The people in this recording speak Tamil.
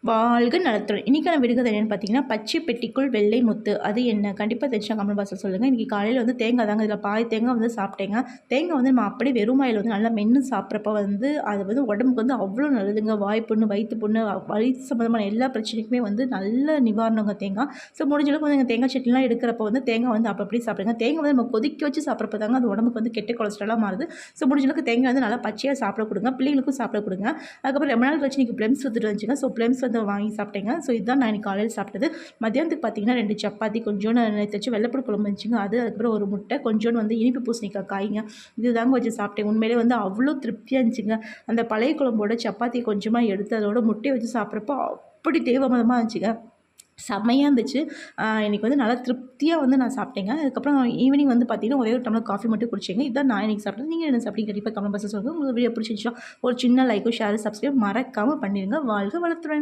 வாழ்க நலத்துடன். இன்னைக்கான விடுகதை என்னன்னு பார்த்தீங்கன்னா, பச்சை பெட்டிக்குள் வெள்ளை முத்து. அது என்ன? கண்டிப்பா தெரிஞ்சா கமெண்ட் பாக்ஸ்ல சொல்லுங்க. இன்னைக்கு காலையில வந்து தேங்காய் தாங்க. இதில பாதி தேங்காய் வந்து சாப்பிட்டேங்க. தேங்காய் வந்து நம்ம அப்படியே வெறும் வாயில வந்து நல்லா மென்னு சாப்பிட்றப்ப வந்து அது வந்து உடம்புக்கு வந்து அவ்வளோ நல்லதுங்க. வாய் புண்ணு, வயித்து புண்ணு, வயிறு சம்மந்தமான எல்லா பிரச்சனைக்குமே வந்து நல்ல நிவாரணங்க தேங்காய். ஸோ முடிஞ்ச அளவுக்கு வந்து தேங்காய் சட்னிலாம் எடுக்கிறப்போ வந்து தேங்காய் வந்து அப்படி சாப்பிடுங்க. தேங்காய் வந்து நம்ம கொதிக்க வச்சு சாப்பிட்றப்ப தாங்க அது உடம்புக்கு வந்து கெட்ட கொலஸ்ட்ராலா மாறுது. ஸோ முடிஞ்ச அளவுக்கு தேங்காய் வந்து நல்லா பச்சையா சாப்பிட கொடுங்க. பிள்ளைங்களுக்கும் சாப்பிட கொடுங்க. அதுக்கப்புறம் ரொம்ப நாள் கழிச்சு இன்னைக்கு பிளம்ஸ் வந்துட்டு வந்துச்சுங்க. ஸோ பிளம்ஸ் வந்து வாங்கி சாப்பிட்டேங்க. ஸோ இதுதான் நான் இன்னைக்கு காலையில் சாப்பிட்டது. மதியானத்துக்கு பார்த்தீங்கன்னா 2 சப்பாத்தி, கொஞ்சோண்டு நேத்து வச்சு வெள்ளைப்பூடு குழம்பு இருந்துச்சுங்க. அதுக்கப்புறம் ஒரு முட்டை, கொஞ்சோண்டு வந்து இனிப்பு பூசணிக்காய் காய்ங்க. இதுதாங்க வச்சு சாப்பிட்டேன். உண்மையிலே வந்து அவ்வளோ திருப்தியாக இருந்துச்சுங்க. அந்த பழைய குழம்போட சப்பாத்தி கொஞ்சமாக எடுத்து அதோட முட்டையை வச்சு சாப்பிட்றப்போ அப்படி தேவமதமாக இருந்துச்சுங்க. செம்மையாக இருந்துச்சு. இன்னைக்கு வந்து நல்லா திருப்தியாக வந்து நான் சாப்பிட்டேங்க. அதுக்கப்புறம் ஈவினிங் வந்து பார்த்தீங்கன்னா, ஒரே ஒரு டம்ளர் காஃபி மட்டும் குடிச்சேங்க. இதான் நான் இன்னைக்கு சாப்பிட்டது. நீங்க என்ன சாப்பிட்டீங்க? கண்டிப்பா கமெண்ட் பாக்ஸ்ல சொல்லுங்க. உங்களுக்கு வீடியோ பிடிச்சிருந்துச்சுன்னா ஒரு சின்ன லைக்கும், ஷேர், சப்ஸ்கிரைப் மறக்காம பண்ணிருங்க. வாழ்க வளத்துடன்.